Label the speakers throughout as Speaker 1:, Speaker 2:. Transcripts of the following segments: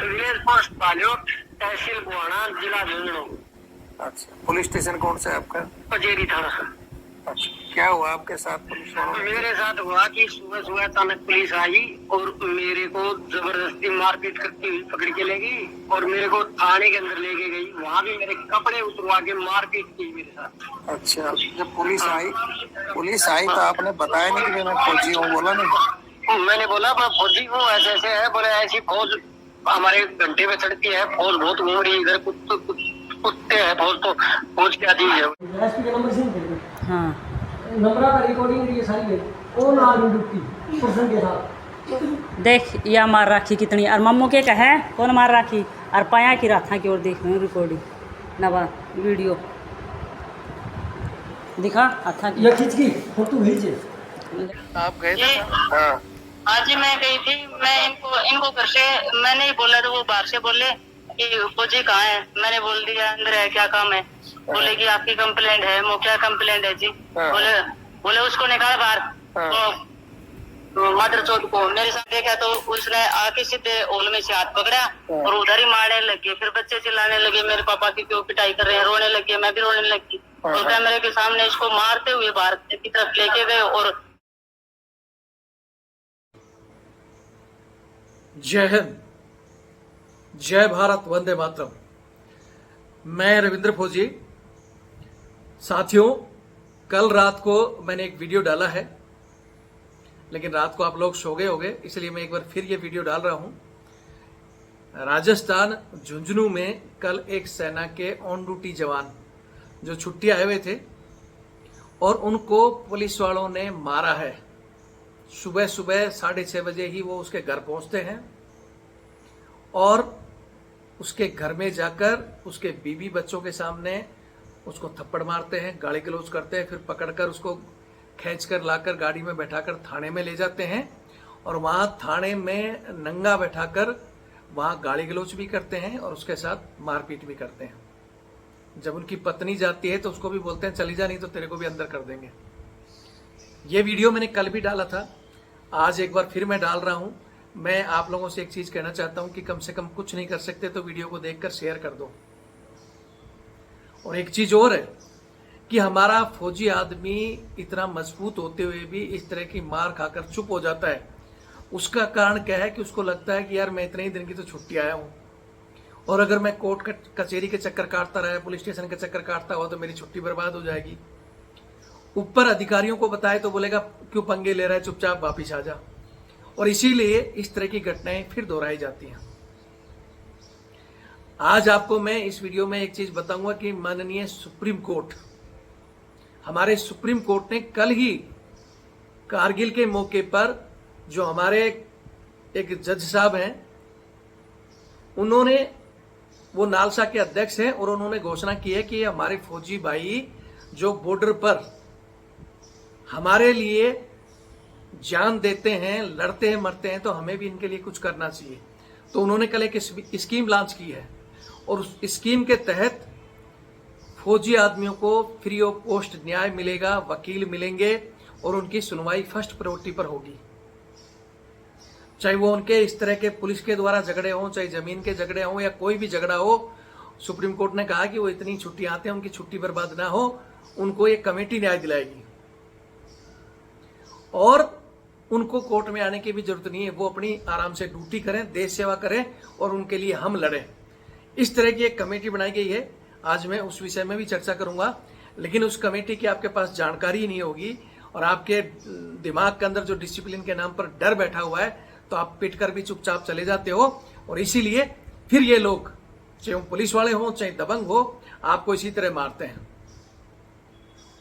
Speaker 1: Village post पालियो, तहसील बुआना, जिला झुंझुनू।
Speaker 2: अच्छा, police station कौन सा है आपका?
Speaker 1: पजेरी थाना।
Speaker 2: अच्छा, क्या हुआ आपके साथ पुलिस वालों ने?
Speaker 1: मेरे साथ हुआ कि सुबह सुबह अचानक पुलिस आई और मेरे को जबरदस्ती मारपीट करती हुई पकड़ के ले गई और मेरे को थाने के अंदर लेके गई। वहाँ भी मेरे कपड़े उतरवा के मारपीट की मेरे साथ।
Speaker 2: अच्छा, जब पुलिस आई तो आपने बताया नहीं कि मैं फौजी हूँ, बोला नहीं?
Speaker 1: मैंने बोला मैं फौजी हूँ, ऐसे ऐसे है। बोले ऐसी फौज हमारे घंटे में चढ़ती है, फौज बहुत घूम रही है इधर, कुत्ते है फौज, तो फौज क्या चीज है।
Speaker 3: हाँ
Speaker 4: नंबरा का रिकॉर्डिंग ये सारी है वो ना ड्यूटी पर्सन के साथ
Speaker 3: देख, या मार राखी कितनी और मम्मू के कहे कौन मार राखी और पाया की राथा की ओर देख रहे रिकॉर्डिंग नवा वीडियो दिखा अच्छा की
Speaker 4: ये चीज की फोटो भेजे।
Speaker 2: आप गए थे? हाँ।
Speaker 5: आज ही मैं गई थी। मैं इनको घर से मैंने ही बोला तो वो बाहर से बोले कि फौजी कहाँ है। मैंने बोल दिया अंदर है, क्या काम है। बोले कि आपकी कंप्लेंट है। वो क्या कंप्लेंट है जी? बोले उसको निकाल बाहर। तो मदर चौथ को मेरे साथ देखा तो उसने आके सीधे ओल में से हाथ पकड़ा और उधर ही मारने लगे। फिर बच्चे चिल्लाने लगे मेरे पापा की क्यों पिटाई कर रहे हैं, रोने लगे। मैं भी रोने लगी और कैमरे के सामने इसको मारते हुए बाहर की तरफ लेके गए। और
Speaker 6: जय हिंद, जय भारत, वंदे मातरम। मैं रविंद्र फौजी। साथियों, कल रात को मैंने एक वीडियो डाला है, लेकिन रात को आप लोग सो गए होंगे, इसलिए मैं एक बार फिर ये वीडियो डाल रहा हूं। राजस्थान झुंझुनू में कल एक सेना के ऑन ड्यूटी जवान जो छुट्टी आए हुए थे और उनको पुलिस वालों ने मारा है। सुबह सुबह 6:30 बजे ही वो उसके घर पहुंचते हैं और उसके घर में जाकर उसके बीवी बच्चों के सामने उसको थप्पड़ मारते हैं, गाली गलौज करते हैं, फिर पकड़कर उसको खींचकर लाकर गाड़ी में बैठाकर थाने में ले जाते हैं और वहां थाने में नंगा बैठाकर वहां गाली गलौज भी करते हैं और उसके साथ मारपीट भी करते हैं। जब उनकी पत्नी जाती है तो उसको भी बोलते हैं चली जा, नहीं तो तेरे को भी अंदर कर देंगे। ये वीडियो मैंने कल भी डाला था, आज एक बार फिर मैं डाल रहा हूं। मैं आप लोगों से एक चीज कहना चाहता हूं कि कम से कम कुछ नहीं कर सकते तो वीडियो को देखकर शेयर कर दो। और एक चीज और है कि हमारा फौजी आदमी इतना मजबूत होते हुए भी इस तरह की मार खाकर चुप हो जाता है। उसका कारण क्या है कि उसको लगता है कि यार मैं इतने ही दिन की तो छुट्टी आया हूं और अगर मैं कोर्ट कचहरी के चक्कर काटता रहा, पुलिस स्टेशन के चक्कर काटता हुआ तो मेरी छुट्टी बर्बाद हो जाएगी। ऊपर अधिकारियों को बताए तो बोलेगा क्यों पंगे ले रहा है, चुपचाप वापिस आ जा। और इसीलिए इस तरह की घटनाएं फिर दोहराई जाती हैं। आज आपको मैं इस वीडियो में एक चीज बताऊंगा कि माननीय सुप्रीम कोर्ट, हमारे सुप्रीम कोर्ट ने कल ही कारगिल के मौके पर जो हमारे एक जज साहब हैं, उन्होंने, वो नालसा के अध्यक्ष हैं और उन्होंने घोषणा की है कि हमारे फौजी भाई जो बॉर्डर पर हमारे लिए जान देते हैं, लड़ते हैं, मरते हैं, तो हमें भी इनके लिए कुछ करना चाहिए। तो उन्होंने कल एक स्कीम लॉन्च की है और उस स्कीम के तहत फौजी आदमियों को फ्री ऑफ कॉस्ट न्याय मिलेगा, वकील मिलेंगे और उनकी सुनवाई फर्स्ट प्रायोरिटी पर होगी। चाहे वो उनके इस तरह के पुलिस के द्वारा झगड़े हों, चाहे जमीन के झगड़े हों या कोई भी झगड़ा हो, सुप्रीम कोर्ट ने कहा कि वो इतनी छुट्टी आते हैं, उनकी छुट्टी बर्बाद ना हो, उनको एक कमेटी न्याय दिलाएगी और उनको कोर्ट में आने की भी जरूरत नहीं है। वो अपनी आराम से ड्यूटी करें, देश सेवा करें और उनके लिए हम लड़ें। इस तरह की एक कमेटी बनाई गई है। आज मैं उस विषय में भी चर्चा करूंगा, लेकिन उस कमेटी की आपके पास जानकारी नहीं होगी और आपके दिमाग के अंदर जो डिसिप्लिन के नाम पर डर बैठा हुआ है, तो आप पिट कर भी चुपचाप चले जाते हो और इसीलिए फिर ये लोग, चाहे वो पुलिस वाले हों चाहे दबंग हो, आपको इसी तरह मारते हैं।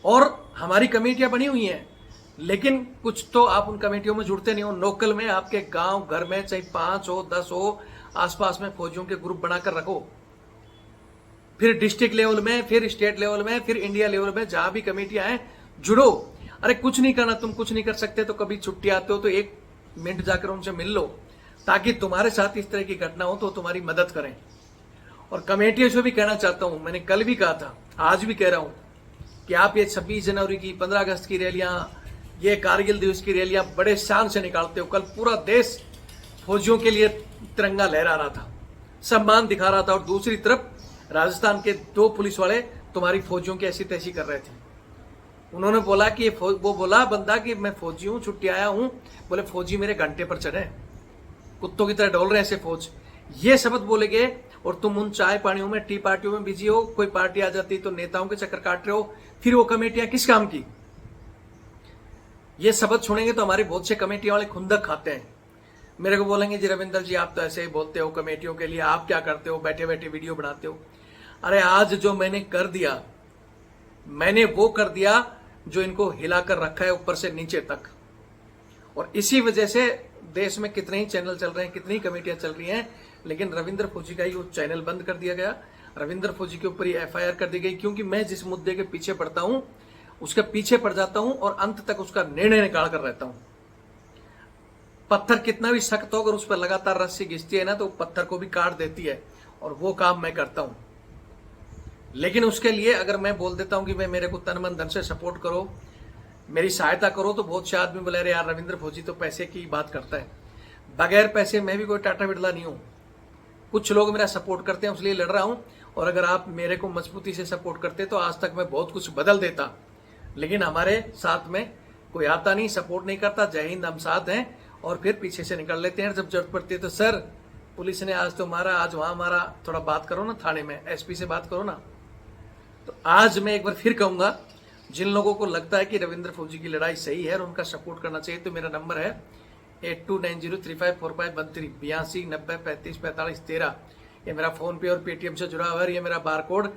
Speaker 6: और हमारी कमेटियां बनी हुई हैं, लेकिन कुछ तो आप उन कमेटियों में जुड़ते नहीं हो। लोकल में आपके गांव घर में चाहे 5 हो 10 हो, आसपास में फौजियों के ग्रुप बनाकर रखो। फिर डिस्ट्रिक्ट लेवल में, फिर स्टेट लेवल में, फिर इंडिया लेवल में, जहां भी कमेटियां हैं जुड़ो। अरे कुछ नहीं करना, तुम कुछ नहीं कर सकते तो कभी छुट्टी आते हो तो 1 मिनट जाकर उनसे मिल लो, ताकि तुम्हारे साथ इस तरह की घटना हो तो तुम्हारी मदद करें। और कमेटियों से भी कहना चाहता हूं, मैंने कल भी कहा था, आज भी कह रहा हूं कि आप ये 26 जनवरी की, 15 अगस्त की रैलियां, ये कारगिल दिवस की रैलियां बड़े शान से निकालते हो। कल पूरा देश फौजियों के लिए तिरंगा लहरा रहा था, सम्मान दिखा रहा था और दूसरी तरफ राजस्थान के 2 पुलिस वाले तुम्हारी फौजियों की ऐसी तैसी कर रहे थे। उन्होंने बोला कि वो बोला बंदा कि मैं फौजी हूं, छुट्टी आया हूं। बोले फौजी मेरे घंटे पर चढ़े, कुत्तों की तरह डोल रहे ऐसे फौज। ये शब्द बोले गए और तुम उन चाय पानियों में, टी पार्टियों में बिजी हो। कोई पार्टी आ जाती तो नेताओं के चक्कर काट रहे हो, फिर वो कमेटियां किस काम की? ये शब्द सुनेंगे तो हमारे बहुत से कमेटियां वाले खुंदक खाते हैं। मेरे को बोलेंगे जी रविंदर जी आप तो ऐसे ही बोलते हो कमेटियों के लिए, आप क्या करते हो, बैठे बैठे वीडियो बनाते हो। अरे आज जो मैंने कर दिया, मैंने वो कर दिया जो इनको हिलाकर रखा है ऊपर से नीचे तक। और इसी वजह से देश में कितने ही चैनल चल रहे हैं, कितनी कमेटियां चल रही हैं, लेकिन रविंद्र फौजी का ही वो चैनल बंद कर दिया गया। रविंद्र फौजी के ऊपर ही FIR कर दी गई, क्योंकि मैं जिस मुद्दे के पीछे पड़ता हूं उसके पीछे पड़ जाता हूं और अंत तक उसका निर्णय निकाल कर रहता हूं। पत्थर कितना भी सख्त हो, अगर उस पर लगातार रस्सी घिसती है ना तो पत्थर को भी काट देती है, और वो काम मैं करता हूं। लेकिन उसके लिए अगर मैं बोल देता हूं कि मैं मेरे को तन मन धन से सपोर्ट करो, मेरी सहायता करो, तो बहुत से आदमी बोले अरे यार रविंद्र फौजी तो पैसे की बात करता है। बगैर पैसे मैं भी कोई टाटा बिरला नहीं हूं। कुछ लोग मेरा सपोर्ट करते हैं इसलिए लड़ रहा हूं, और अगर आप मेरे को मजबूती से सपोर्ट करते तो आज तक मैं बहुत कुछ बदल देता। लेकिन हमारे साथ में कोई आता नहीं, सपोर्ट नहीं करता। जय हिंद, हम साथ हैं, और फिर पीछे से निकल लेते हैं जब जरूरत पड़ती है। तो सर पुलिस ने आज तो मारा, आज वहां मारा, थोड़ा बात करो ना थाने में, SP से बात करो ना। तो आज मैं एक बार फिर कहूंगा, जिन लोगों को लगता है कि रविंद्र फौजी की लड़ाई सही है और उनका सपोर्ट करना चाहिए, तो मेरा नंबर है 8290354513 82 90 35 45 13। ये मेरा फोन पे और पेटीएम से जुड़ा हुआ है, ये मेरा बारकोड।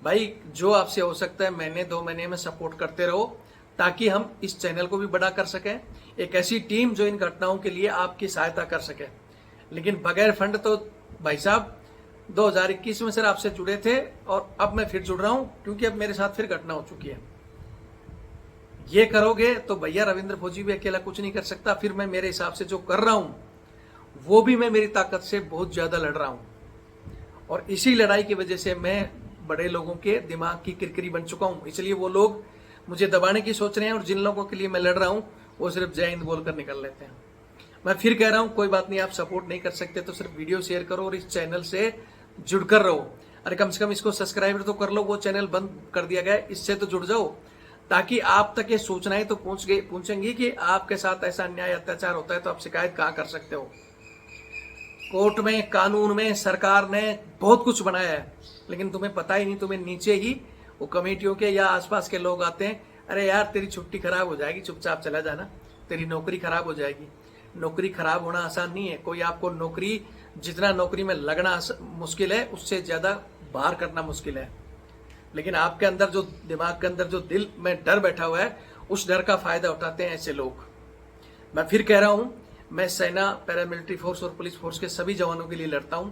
Speaker 6: भाई जो आपसे हो सकता है महीने 2 महीने में सपोर्ट करते रहो, ताकि हम इस चैनल को भी बड़ा कर सकें। एक ऐसी टीम जो इन घटनाओं के लिए आपकी सहायता कर सके। लेकिन बगैर फंड तो भाई साहब 2021 में सर आपसे जुड़े थे, और अब मैं फिर जुड़ रहा हूं क्योंकि अब मेरे साथ फिर घटना हो चुकी है। ये करोगे तो भैया रविंद्र फौजी भी अकेला कुछ नहीं कर सकता। फिर मैं मेरे हिसाब से जो कर रहा हूं वो भी मैं मेरी ताकत से बहुत ज्यादा लड़ रहा हूं, और इसी लड़ाई की वजह से मैं बड़े लोगों के दिमाग की किरकिरी बन चुका हूं। इसलिए वो लोग मुझे दबाने की सोच रहे हैं, और जिन लोगों के लिए मैं लड़ रहा हूं वो सिर्फ जय हिंद बोलकर निकल लेते हैं। मैं फिर कह रहा हूं, कोई बात नहीं, आप सपोर्ट नहीं कर सकते तो सिर्फ वीडियो शेयर करो और इस चैनल से जुड़कर रहो। अरे कम से कम इसको सब्सक्राइब तो कर लो, वो चैनल बंद कर दिया गया है, इससे तो जुड़ जाओ, ताकि आप तक ये सूचनाएं तो पहुंचेंगी कि आपके साथ ऐसा अन्याय अत्याचार होता है तो आप शिकायत कहां कर सकते हो। कोर्ट में, कानून में सरकार ने बहुत कुछ बनाया है, लेकिन तुम्हें पता ही नहीं। तुम्हें नीचे ही वो कमेटियों के या आसपास के लोग आते हैं, अरे यार तेरी छुट्टी खराब हो जाएगी, चुपचाप चला जाना, तेरी नौकरी खराब हो जाएगी। नौकरी खराब होना आसान नहीं है। कोई आपको नौकरी, जितना नौकरी में लगना मुश्किल है उससे ज्यादा बाहर करना मुश्किल है। लेकिन आपके अंदर जो, दिमाग के अंदर जो दिल में डर बैठा हुआ है, उस डर का फायदा उठाते हैं ऐसे लोग। मैं फिर कह रहा हूं, मैं सेना, पैरामिलिट्री फोर्स और पुलिस फोर्स के सभी जवानों के लिए लड़ता हूं,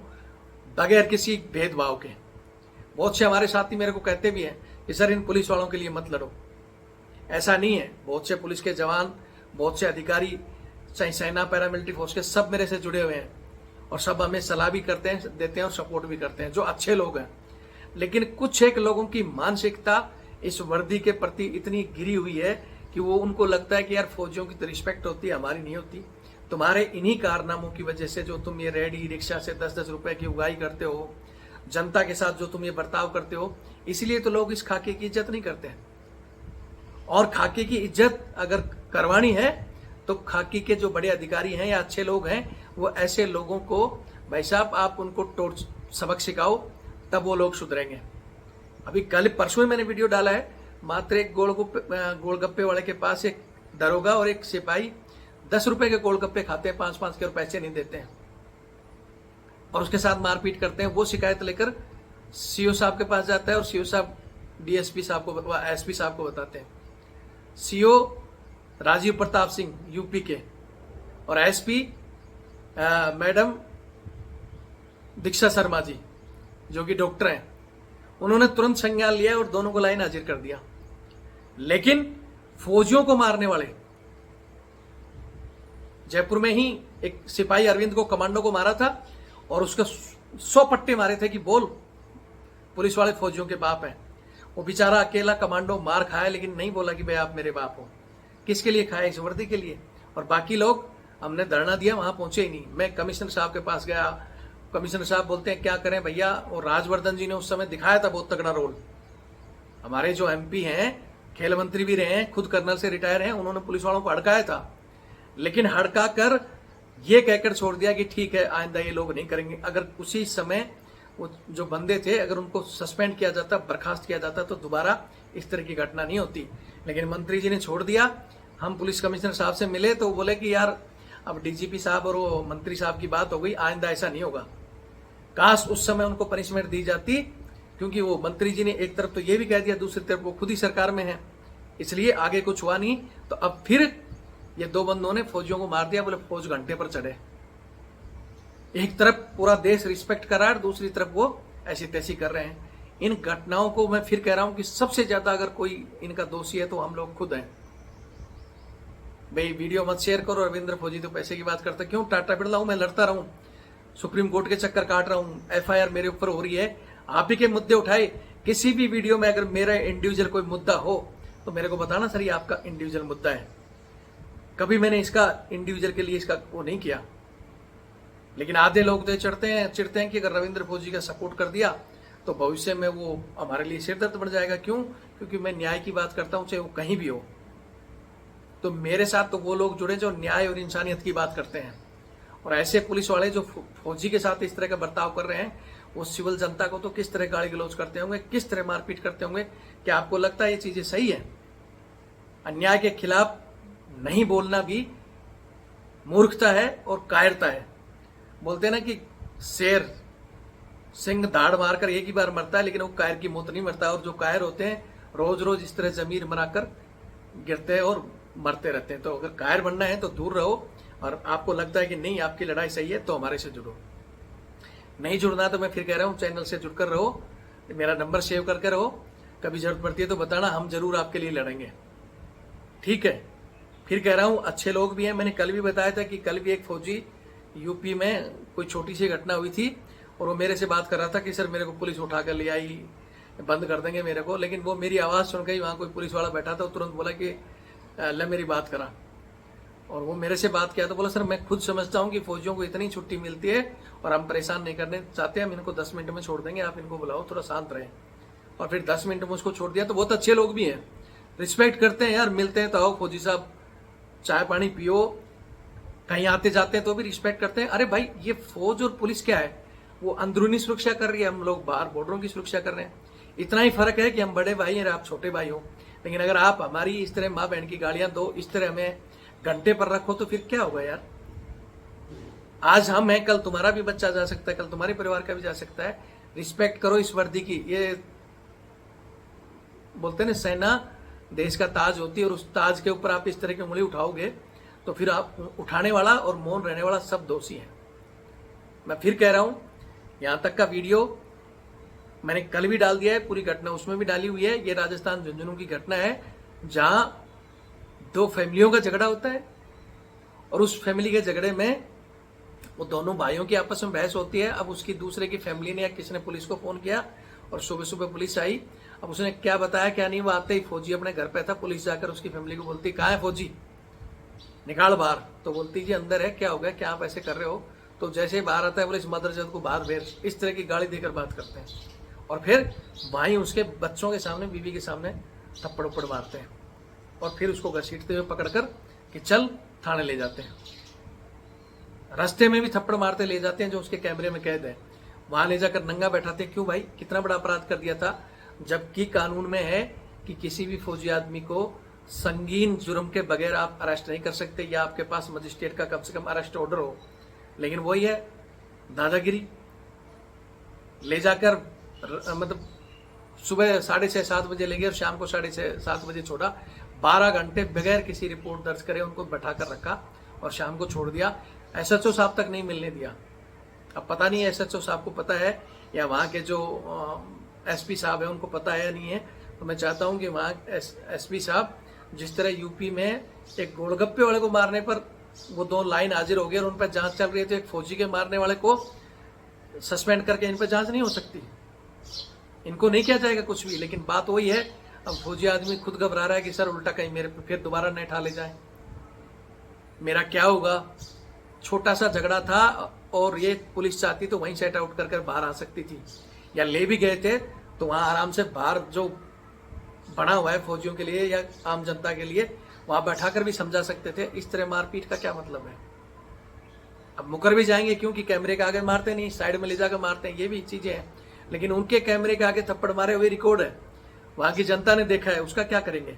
Speaker 6: बगैर किसी भेदभाव के। बहुत से हमारे साथी मेरे को कहते भी हैं कि सर इन पुलिस वालों के लिए मत लड़ो। ऐसा नहीं है। बहुत से पुलिस के जवान, बहुत से अधिकारी, चाहे सेना, पैरामिलिट्री फोर्स के, सब मेरे से जुड़े हुए हैं, और सब हमें सलाह भी करते हैं, देते हैं और सपोर्ट भी करते हैं, जो अच्छे लोग हैं। लेकिन कुछ एक लोगों की मानसिकता इस वर्दी के प्रति इतनी गिरी हुई है कि वो, उनको लगता है कि यार फौजियों की तो रिस्पेक्ट होती है, हमारी नहीं होती। तुम्हारे इन्हीं कारनामों की वजह से, जो तुम ये रेडी रिक्शा से 10-10 रुपए की उगाई करते हो, जनता के साथ जो तुम ये बर्ताव करते हो, इसलिए तो लोग इस खाके की इज्जत नहीं करते हैं। और खाके की इज्जत अगर करवानी है तो खाकी के जो बड़े अधिकारी हैं या अच्छे लोग हैं, वो ऐसे लोगों को, भाई साहब आप उनको सबक सिखाओ, तब वो लोग सुधरेंगे। अभी कल परसों ही मैंने वीडियो डाला है, मात्र एक गोलगप्पे वाले के पास एक दरोगा और एक सिपाही 10 रुपए के गोलगप्पे खाते हैं, 5-5 के, और पैसे नहीं देते हैं, और उसके साथ मारपीट करते हैं। वो शिकायत लेकर CO साहब के पास जाता है, और CO साहब DSP साहब को, SP साहब को बताते हैं। CO राजीव प्रताप सिंह UP के, और SP मैडम दीक्षा शर्मा जी जो कि डॉक्टर हैं, उन्होंने तुरंत संज्ञान लिया और दोनों को लाइन हाजिर कर दिया। लेकिन फौजियों को मारने वाले, जयपुर में ही एक सिपाही अरविंद को, कमांडो को मारा था, और उसके 100 पट्टे मारे थे कि बोल पुलिस वाले फौजियों के बाप हैं। वो बेचारा अकेला कमांडो मार खाया, लेकिन नहीं बोला कि भाई आप मेरे बाप हो। किसके लिए खाया? इस वर्दी के लिए। और बाकी लोग, हमने धरना दिया, वहां पहुंचे ही नहीं। मैं कमिश्नर साहब के पास गया, कमिश्नर साहब बोलते हैं क्या करें भैया, और राजवर्धन जी ने उस समय दिखाया था बहुत तगड़ा रोल। हमारे जो एमपी हैं, खेल मंत्री भी रहे हैं, खुद कर्नल से रिटायर हैं, उन्होंने पुलिस वालों को हड़काया था, लेकिन हड़का कर ये कहकर छोड़ दिया कि ठीक है आइंदा ये लोग नहीं करेंगे। अगर उसी समय वो जो बंदे थे अगर उनको सस्पेंड किया जाता, बर्खास्त किया जाता, तो दोबारा इस तरह की घटना नहीं होती। लेकिन मंत्री जी ने छोड़ दिया। हम पुलिस कमिश्नर साहब से मिले तो वो बोले कि यार अब डीजीपी साहब और वो मंत्री साहब की बात हो गई, आइंदा ऐसा नहीं होगा। काश उस समय उनको पनिशमेंट दी जाती, क्योंकि वो मंत्री जी ने एक तरफ तो ये भी कह दिया, दूसरी तरफ वो खुद ही सरकार में है, इसलिए आगे कुछ हुआ नहीं। तो अब फिर ये दो बंदों ने फौजियों को मार दिया, बोले फौज घंटे पर चढ़े। एक तरफ पूरा देश रिस्पेक्ट कर रहा है, दूसरी तरफ वो ऐसी तैसी कर रहे हैं। इन घटनाओं को मैं फिर कह रहा हूं कि सबसे ज्यादा अगर कोई इनका दोषी है तो हम लोग खुद हैं। भाई वीडियो मत शेयर करो, रविंद्र फौजी तो पैसे की बात करता, क्यों टाटा बिरला हूं मैं, लड़ता रहूं, सुप्रीम कोर्ट के चक्कर काट रहा हूं, एफआईआर मेरे ऊपर हो रही है, आप ही के मुद्दे उठाए। किसी भी वीडियो में अगर मेरा इंडिविजुअल कोई मुद्दा हो तो मेरे को बताना सर ये आपका इंडिविजुअल मुद्दा है। कभी मैंने इसका इंडिविजुअल के लिए इसका वो नहीं किया। लेकिन आधे लोग तो चिढ़ते हैं कि अगर रविंद्र फौजी का सपोर्ट कर दिया तो भविष्य में वो हमारे लिए सिरदर्द बढ़ जाएगा। क्यों? क्योंकि मैं न्याय की बात करता हूं, चाहे वो कहीं भी हो। तो मेरे साथ तो वो लोग जुड़े जो न्याय और इंसानियत की बात करते हैं, और ऐसे पुलिस वाले जो फौजी के साथ इस तरह का बर्ताव कर रहे हैं, वो सिविल जनता को तो किस तरह गाली गलौज करते होंगे, किस तरह मारपीट करते होंगे। क्या आपको लगता है ये चीजें सही है? अन्याय के खिलाफ नहीं बोलना भी मूर्खता है और कायरता है। बोलते हैं ना कि शेर सिंह दाढ़ मारकर एक ही बार मरता है, लेकिन वो कायर की मौत नहीं मरता। और जो कायर होते हैं रोज रोज इस तरह जमीर बनाकर गिरते हैं और मरते रहते हैं। तो अगर कायर बनना है तो दूर रहो, और आपको लगता है कि नहीं आपकी लड़ाई सही है तो हमारे से जुड़ो। नहीं जुड़ना तो मैं फिर कह रहा हूँ चैनल से जुड़कर रहो, मेरा नंबर सेव करके रहो, कभी जरूरत पड़ती है तो बताना, हम जरूर आपके लिए लड़ेंगे। ठीक है, फिर कह रहा हूँ अच्छे लोग भी हैं। मैंने कल भी बताया था कि कल भी एक फौजी यूपी में कोई छोटी सी घटना हुई थी और वो मेरे से बात कर रहा था कि सर मेरे को पुलिस उठा कर ले आई, बंद कर देंगे मेरे को। लेकिन वो मेरी आवाज़ सुन गई, वहाँ कोई पुलिस वाला बैठा था, तुरंत बोला कि ले मेरी बात करा। और वो मेरे से बात किया तो बोला सर मैं खुद समझता हूँ कि फौजियों को इतनी छुट्टी मिलती है और हम परेशान नहीं करने चाहते, हम इनको 10 मिनट में छोड़ देंगे, आप इनको बुलाओ थोड़ा शांत रहें। और फिर 10 मिनट में उसको छोड़ दिया। तो बहुत अच्छे लोग भी हैं, रिस्पेक्ट करते हैं यार, मिलते हैं तो आओ फौजी साहब चाय पानी पियो, कहीं आते जाते हैं तो भी रिस्पेक्ट करते हैं। अरे भाई ये फौज और पुलिस क्या है, वो अंदरूनी सुरक्षा कर रही है, हम लोग बाहर बॉर्डरों की सुरक्षा कर रहे हैं। इतना ही फर्क है कि हम बड़े भाई हैं, आप छोटे भाई हो। लेकिन अगर आप हमारी इस तरह माँ बहन की गालियां दो, इस तरह हमें घंटे पर रखो, तो फिर क्या होगा यार। आज हम हैं, कल तुम्हारा भी बच्चा जा सकता है, कल तुम्हारे परिवार का भी जा सकता है। रिस्पेक्ट करो इस वर्दी की। ये बोलते हैं ना सेना देश का ताज होती है, और उस ताज के ऊपर आप इस तरह की उंगली उठाओगे तो फिर आप उठाने वाला और मौन रहने वाला सब दोषी है। मैं फिर कह रहा हूं, यहां तक का वीडियो मैंने कल भी डाल दिया है, पूरी घटना उसमें भी डाली हुई है। ये राजस्थान झुंझुनू की घटना है जहां 2 फैमिलियों का झगड़ा होता है, और उस फैमिली के झगड़े में वो दोनों भाइयों की आपस में बहस होती है। अब उसकी दूसरे की फैमिली ने या किसी ने पुलिस को फोन किया और सुबह सुबह पुलिस आई। अब उसने क्या बताया क्या नहीं, वो आते ही फौजी अपने घर पे था। पुलिस जाकर उसकी फैमिली को बोलती कहाँ है फौजी, निकाल बाहर। तो बोलती जी अंदर है, क्या हो गया, क्या आप ऐसे कर रहे हो। तो जैसे ही बाहर आता है बोले इस मदरजात को बाहर भेज, इस तरह की गाली देकर बात करते हैं। और फिर भाई उसके बच्चों के सामने, बीवी के सामने थप्पड़ उप्पड़ मारते हैं, और फिर उसको घसीटते हुए पकड़कर कि चल थाने ले जाते हैं। रास्ते में भी थप्पड़ मारते ले जाते हैं, जो उसके कैमरे में कैद है। वहां ले जाकर नंगा बैठाते हैं। क्यों भाई, कितना बड़ा अपराध कर दिया था। जबकि कानून में है कि किसी भी फौजी आदमी को संगीन जुर्म के बगैर आप अरेस्ट नहीं कर सकते, या आपके पास मजिस्ट्रेट का कम से कम अरेस्ट ऑर्डर हो। लेकिन वही है दादागिरी, ले जाकर मतलब सुबह 6:30-7 बजे ले गए और शाम को 6:30-7 बजे छोड़ा। 12 घंटे बगैर किसी रिपोर्ट दर्ज करे उनको बैठा कर रखा और शाम को छोड़ दिया। SHO साहब तक नहीं मिलने दिया। अब पता नहीं SHO साहब को पता है या वहाँ के जो SP साहब है उनको पता है या नहीं है। तो मैं चाहता हूँ कि वहाँ SP साहब जिस तरह यूपी में एक गोलगप्पे वाले को मारने पर वो 2 लाइन हाजिर हो गए और उन पर जांच चल रही है, तो एक फौजी के मारने वाले को सस्पेंड करके इन पर जांच नहीं हो सकती, इनको नहीं किया जाएगा कुछ भी। लेकिन बात वही है, अब फौजी आदमी खुद घबरा रहा है कि सर उल्टा कहीं मेरे पे फिर दोबारा नहीं ठा ले जाए, मेरा क्या होगा। छोटा सा झगड़ा था और ये पुलिस चाहती तो वहीं सेट आउट कर बाहर आ सकती थी, या ले भी गए थे तो वहां आराम से बाहर जो बना हुआ है फौजियों के लिए या आम जनता के लिए वहां बैठाकर भी समझा सकते थे। इस तरह मारपीट का क्या मतलब है? अब मुकर भी जाएंगे क्योंकि कैमरे के आगे मारते नहीं, साइड में ले जाकर मारते हैं, ये भी चीजें हैं। लेकिन उनके कैमरे के आगे थप्पड़ मारे हुए रिकॉर्ड है, वहां की जनता ने देखा है, उसका क्या करेंगे?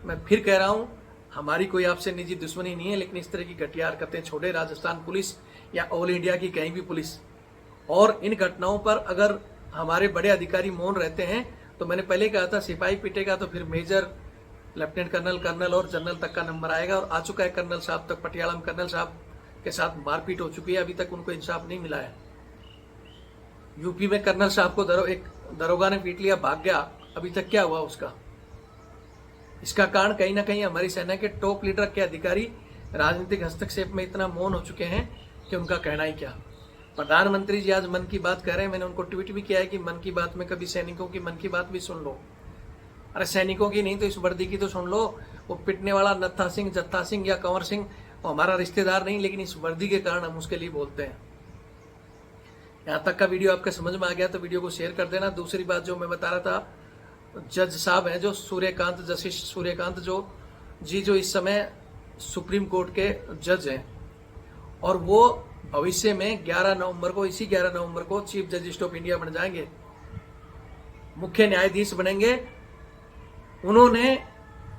Speaker 6: मैं फिर कह रहा हूं, हमारी कोई आपसे निजी दुश्मनी नहीं है, लेकिन इस तरह की घटिया हरकतें छोड़े राजस्थान पुलिस या ऑल इंडिया की कहीं भी पुलिस। और इन घटनाओं पर अगर हमारे बड़े अधिकारी मौन रहते हैं तो मैंने पहले कहा था, सिपाही पिटेगा तो फिर मेजर, लेफ्टिनेंट कर्नल, कर्नल और जनरल तक का नंबर आएगा। और आ चुका है कर्नल साहब तक। पटियाला में कर्नल साहब के साथ मारपीट हो चुकी है, अभी तक उनको इंसाफ नहीं मिला है। यूपी में कर्नल साहब को एक दरोगा ने पीट लिया, भाग गया, अभी तक क्या हुआ उसका? इसका कारण कहीं ना कहीं हमारी सेना के टॉप लीडर के अधिकारी राजनीतिक हस्तक्षेप में इतना मौन हो चुके हैं कि उनका कहना ही क्या। प्रधानमंत्री जी आज मन की बात कह रहे हैं, मैंने उनको ट्वीट भी किया है कि मन की बात में कभी सैनिकों की मन की बात भी सुन लो। अरे सैनिकों की नहीं तो इस वर्दी की तो सुन लो। वो पिटने वाला नत्था सिंह, जत्था सिंह या कंवर सिंह वो हमारा रिश्तेदार नहीं, लेकिन इस वर्दी के कारण हम उसके लिए बोलते हैं। यहाँ तक का वीडियो आपके समझ में आ गया तो वीडियो को शेयर कर देना। दूसरी बात जो मैं बता रहा था, जज साहब हैं जो सूर्यकांत, जस्टिस सूर्यकांत जो इस समय सुप्रीम कोर्ट के जज हैं, और वो भविष्य में 11 नवंबर को, इसी 11 नवंबर को चीफ जस्टिस ऑफ इंडिया बन जाएंगे, मुख्य न्यायाधीश बनेंगे। उन्होंने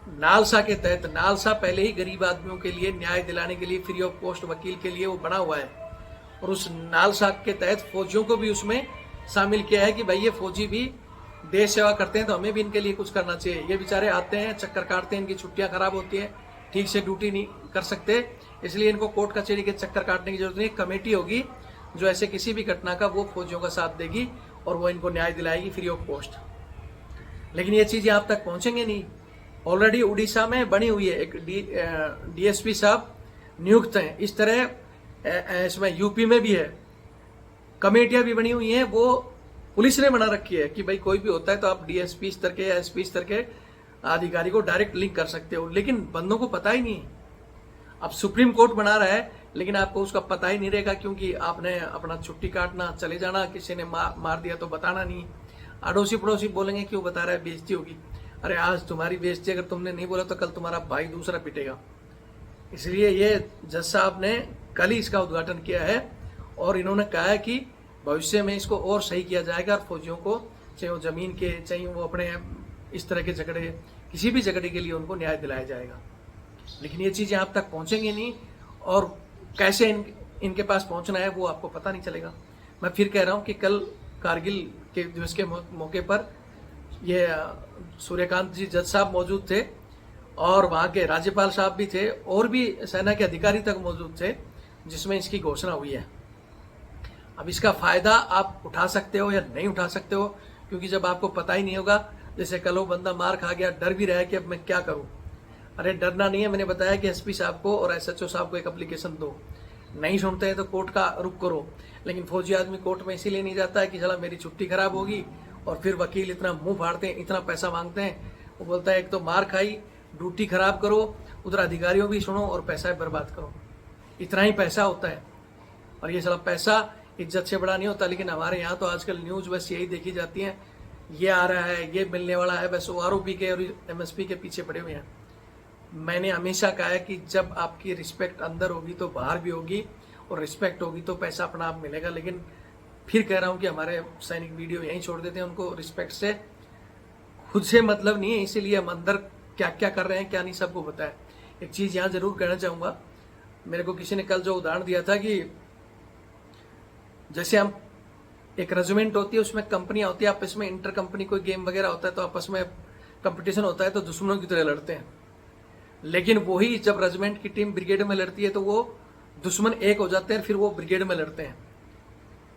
Speaker 6: नालसा के तहत, नालसा पहले ही गरीब आदमियों के लिए न्याय दिलाने के लिए फ्री ऑफ कॉस्ट वकील के लिए वो बना हुआ है, और उस नालसा के तहत फौजियों को भी उसमें शामिल किया है कि भाई ये फौजी भी देश सेवा करते हैं तो हमें भी इनके लिए कुछ करना चाहिए। ये बेचारे आते हैं, चक्कर काटते हैं, इनकी छुट्टियां खराब होती हैं, ठीक से ड्यूटी नहीं कर सकते, इसलिए इनको कोर्ट कचहरी के चक्कर काटने की जरूरत नहीं। कमेटी होगी जो ऐसे किसी भी घटना का वो फौजियों का साथ देगी और वो इनको न्याय दिलाएगी फ्री ऑफ कॉस्ट। लेकिन ये चीजें आप तक पहुंचेंगे नहीं। ऑलरेडी उड़ीसा में बनी हुई है, एक डीएसपी साहब नियुक्त हैं। इस तरह इसमें यूपी में भी है, कमेटियां भी बनी हुई हैं, वो पुलिस ने बना रखी है कि भाई कोई भी होता है तो आप डीएसपी स्तर के या एसपी स्तर के अधिकारी को डायरेक्ट लिंक कर सकते हो। लेकिन बंदों को पता ही नहीं। अब सुप्रीम कोर्ट बना रहा है लेकिन आपको उसका पता ही नहीं रहेगा, क्योंकि आपने अपना छुट्टी काटना, चले जाना, किसी ने मार दिया तो बताना नहीं। अड़ोसी पड़ोसी बोलेंगे क्यों बता रहा है, बेइज्जती होगी। अरे आज तुम्हारी बेइज्जती अगर तुमने नहीं बोला तो कल तुम्हारा भाई दूसरा पिटेगा। इसलिए ये जज साहब ने कल ही इसका उद्घाटन किया है और इन्होंने कहा है कि भविष्य में इसको और सही किया जाएगा और फौजियों को, चाहे वो जमीन के, चाहे वो अपने इस तरह के झगड़े, किसी भी झगड़े के लिए उनको न्याय दिलाया जाएगा। लेकिन ये चीजें आप तक पहुंचेंगी नहीं, और कैसे इनके पास पहुंचना है वो आपको पता नहीं चलेगा। मैं फिर कह रहा हूं कि कल कारगिल के दिवस के मौके पर ये सूर्यकांत जी जज साहब मौजूद थे और वहां के राज्यपाल साहब भी थे और भी सेना के अधिकारी तक मौजूद थे, जिसमें इसकी घोषणा हुई है। अब इसका फायदा आप उठा सकते हो या नहीं उठा सकते हो, क्योंकि जब आपको पता ही नहीं होगा, जैसे कल वो बंदा मार खा गया, डर भी रहा है कि अब मैं क्या करूं। अरे डरना नहीं है, मैंने बताया कि एसपी साहब को और एसएचओ साहब को एक एप्लीकेशन दो। नहीं सुनते हैं तो कोर्ट का रुख करो। लेकिन फौजी आदमी कोर्ट में इसीलिए नहीं जाता है कि चला मेरी छुट्टी खराब होगी, और फिर वकील इतना मुंह फाड़ते हैं, इतना पैसा मांगते हैं। वो बोलता है एक तो मार खाई, ड्यूटी खराब करो, उधर अधिकारियों भी सुनो और पैसा बर्बाद करो। इतना ही पैसा होता है, और ये सारा पैसा इज्जत से बड़ा नहीं होता। लेकिन हमारे यहाँ तो आजकल न्यूज बस यही देखी जाती है, ये आ रहा है, ये मिलने वाला है, बस आरोपी के और एमएसपी के पीछे पड़े हुए हैं। मैंने हमेशा कहा है कि जब आपकी रिस्पेक्ट अंदर होगी तो बाहर भी होगी, और रिस्पेक्ट होगी तो पैसा अपना आप मिलेगा। लेकिन फिर कह रहा हूं कि हमारे सैनिक वीडियो यहीं छोड़ देते हैं, उनको रिस्पेक्ट से खुद से मतलब नहीं है, इसीलिए हम अंदर क्या क्या कर रहे हैं क्या नहीं सबको पता है। एक चीज यहाँ जरूर कहना चाहूंगा, मेरे को किसी ने कल जो उदाहरण दिया था कि जैसे हम एक रेजिमेंट होती है, उसमें कंपनियां होती है, आपस में इंटर कंपनी कोई गेम वगैरह होता है तो आपस में कंपटीशन होता है तो दुश्मनों की तरह लड़ते हैं। लेकिन वही जब रेजिमेंट की टीम ब्रिगेड में लड़ती है तो वो दुश्मन एक हो जाते हैं, फिर वो ब्रिगेड में लड़ते हैं,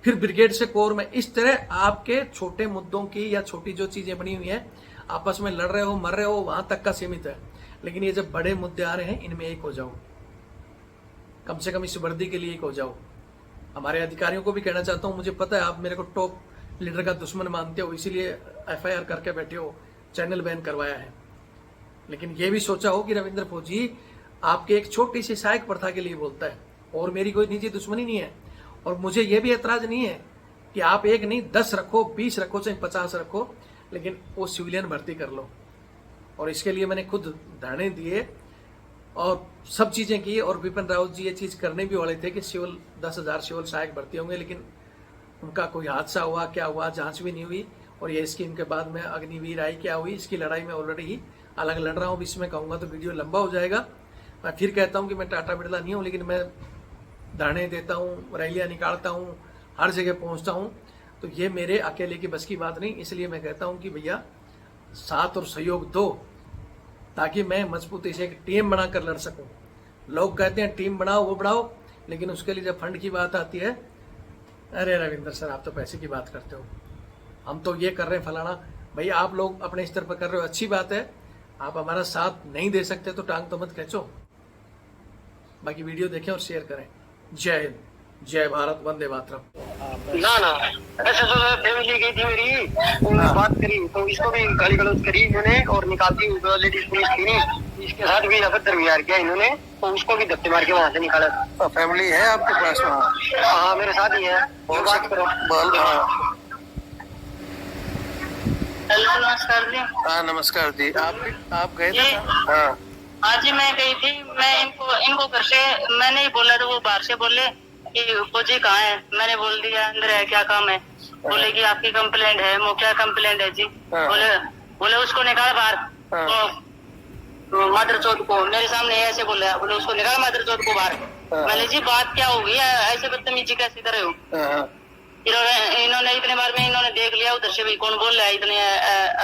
Speaker 6: फिर ब्रिगेड से कोर में। इस तरह आपके छोटे मुद्दों की या छोटी जो चीजें बनी हुई है, आपस में लड़ रहे हो, मर रहे हो, वहां तक का सीमित है। लेकिन ये जब बड़े मुद्दे आ रहे हैं, इनमें एक हो जाओ, कम से कम इस वर्दी के लिए एक हो जाओ। हमारे अधिकारियों को भी कहना चाहता हूं, मुझे पता है आप मेरे को टॉप लीडर का दुश्मन मानते हो, इसीलिए एफआईआर करके बैठे हो, चैनल बैन करवाया है। लेकिन ये भी सोचा हो कि रविंद्र फौजी आपके एक छोटी सी सहायक प्रथा के लिए बोलता है, और मेरी कोई निजी दुश्मनी नहीं है। और मुझे ये भी एतराज नहीं है कि आप एक नहीं 10 रखो, 20 रखो, चाहे 50 रखो, लेकिन वो सिविलियन भर्ती कर लो। और इसके लिए मैंने खुद धरने दिए और सब चीज़ें की। और विपिन रावत जी ये चीज़ करने भी वाले थे कि सिविल 10,000 सिविल सहायक भर्ती होंगे, लेकिन उनका कोई हादसा हुआ, क्या हुआ, जांच भी नहीं हुई। और ये स्कीम के बाद में अग्निवीर आई, क्या हुई, इसकी लड़ाई में ऑलरेडी ही अलग लड़ रहा हूँ। इसमें कहूँगा तो वीडियो लंबा हो जाएगा। मैं फिर कहता हूँ कि मैं टाटा बिरला नहीं हूँ, लेकिन मैं धरने देता हूँ, रैलियाँ निकालता हूँ, हर जगह पहुँचता हूँ। तो ये मेरे अकेले की बस की बात नहीं। इसलिए मैं कहता हूँ कि भैया साथ और सहयोग दो, ताकि मैं मजबूती से एक टीम बनाकर लड़ सकूँ। लोग कहते हैं टीम बनाओ, वो बनाओ, लेकिन उसके लिए जब फंड की बात आती है, अरे रविंद्र सर आप तो पैसे की बात करते हो, हम तो ये कर रहे हैं फलाना। भाई आप लोग अपने स्तर पर कर रहे हो, अच्छी बात है। आप हमारा साथ नहीं दे सकते तो टांग तो मत खींचो। बाकी वीडियो देखें और शेयर करें। जय हिंद, जय भारत, वंदे मातरम।
Speaker 1: ना ना, ऐसे तो फैमिली गई थी मेरी, उन्होंने बात करी तो इसको भी गाली गलौज करी इन्होंने, और निकालती हुई लेडीज पुलिस थी नहीं, इसके साथ भी अभद्र व्यवहार किया इन्होंने, तो उसको भी धक्के मार के वहाँ से निकाला।
Speaker 2: तो फैमिली है आपके पास वहाँ?
Speaker 1: हाँ मेरे साथ ही है। बात करो।
Speaker 2: बोल।
Speaker 5: हेलो, नमस्कार जी।
Speaker 2: हाँ नमस्कार जी। आप गए थे?
Speaker 5: जी।
Speaker 2: हाँ
Speaker 5: हाँ जी, मैं गई थी। मैं इनको घर से मैंने ही बोला, तो वो बाहर से बोले कि फौजी कहाँ है। मैंने बोल दिया अंदर है, क्या काम है। बोले कि आपकी कंप्लेंट है। वो क्या कंप्लेंट है जी? बोले उसको निकाल बाहर, तो मादर चौथ को। मेरे सामने ऐसे बोले उसको निकाल मादर चौथ को बाहर। मैंने जी बात क्या होगी, ऐसे बदतमीजी कैसे करे हो। इन्होंने इतने बार में इन्होंने देख लिया उधर से भी कौन बोल रहा है इतने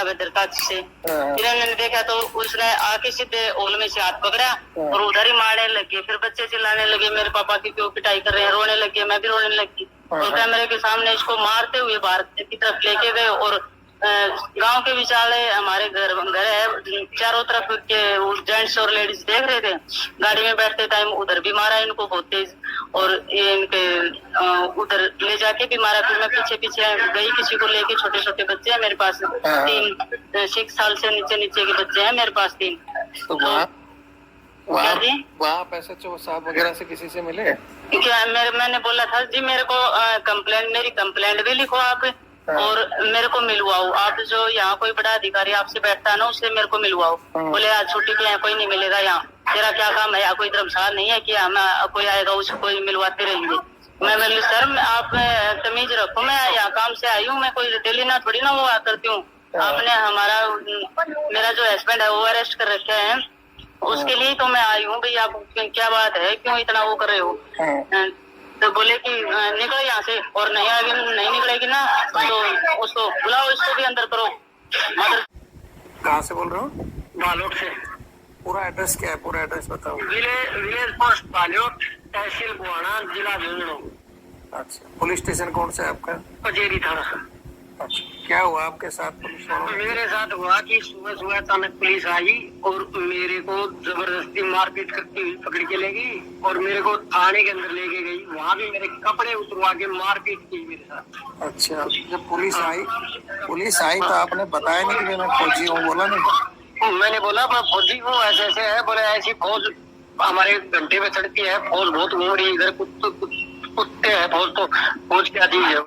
Speaker 5: अभद्रता से। इन्होंने देखा तो उसने आके सीधे ओल में से हाथ पकड़ा और उधर ही मारने लगे। फिर बच्चे चिल्लाने लगे मेरे पापा की क्यों पिटाई कर रहे हैं, रोने लगे। मैं भी रोने लगी और कैमरे के सामने इसको मारते हुए बाहर की तरफ लेके गए। और गांव के विचाले हमारे घर है, चारों तरफ के जेंट्स और लेडीज देख रहे थे। गाड़ी में बैठते टाइम उधर भी मारा इनको बहुत तेज, और ये इनके उधर ले जाके भी मारा। फिर मैं पीछे पीछे गई, किसी को लेके। छोटे छोटे बच्चे हैं मेरे पास, 6 साल से नीचे के बच्चे हैं मेरे पास 3।
Speaker 2: तो वहाँ पैसे साहब वगैरह से किसी से मिले
Speaker 5: क्या? मैंने बोला था जी मेरे को मेरी कंप्लेंट भी लिखो आप, और मेरे को मिलवाओ। आप जो यहाँ कोई बड़ा अधिकारी आपसे बैठता है ना, उससे मेरे को मिलवाओ। बोले आज छुट्टी पे यहाँ कोई नहीं मिलेगा, यहाँ तेरा क्या काम है, यहाँ कोई धर्मशाला नहीं है कि हमें कोई आएगा उसको कोई मिलवाते रहेंगे। मैं बोली सर आप तमीज रखो, मैं यहाँ काम से आई हूँ, मैं कोई डेली ना थोड़ी ना वो करती हूँ। आपने मेरा जो हस्बैंड है वो अरेस्ट कर रखे हैं, उसके लिए तो मैं आई हूँ। भाई आप क्या बात है, क्यों इतना वो कर रहे हो। तो बोले कि निकलो यहाँ से, और नहीं निकलेगी ना तो उसको बुलाओ, इसको भी अंदर करो।
Speaker 2: कहाँ से बोल रहे हो?
Speaker 1: बालोट से।
Speaker 2: पूरा एड्रेस क्या है? पूरा एड्रेस बताओ।
Speaker 1: विलेज पोस्ट बालोट, तहसील बुआना, जिला झुंझुनू।
Speaker 2: अच्छा, पुलिस स्टेशन कौन सा है आपका?
Speaker 1: पजेरी थाना।
Speaker 2: अच्छा, क्या हुआ आपके साथ पुलिस वालों ने?
Speaker 1: मेरे साथ हुआ कि सुबह सुबह अचानक पुलिस आई और मेरे को जबरदस्ती मारपीट करती हुई पकड़ के ले गई, और मेरे को थाने के अंदर लेके गई। वहाँ भी मेरे कपड़े उतरवा के मारपीट की मेरे साथ।
Speaker 2: अच्छा, जब पुलिस आई तो आपने बताया नहीं कि मैं फौजी हूँ? बोला नहीं?
Speaker 1: मैंने बोला मैं फौजी हूँ, ऐसे ऐसे है। बोले ऐसी फौज हमारे घंटे में चढ़ती है, फौज बहुत घूम रही है इधर, कुत्ते है फौज, तो फौज क्या चीज है।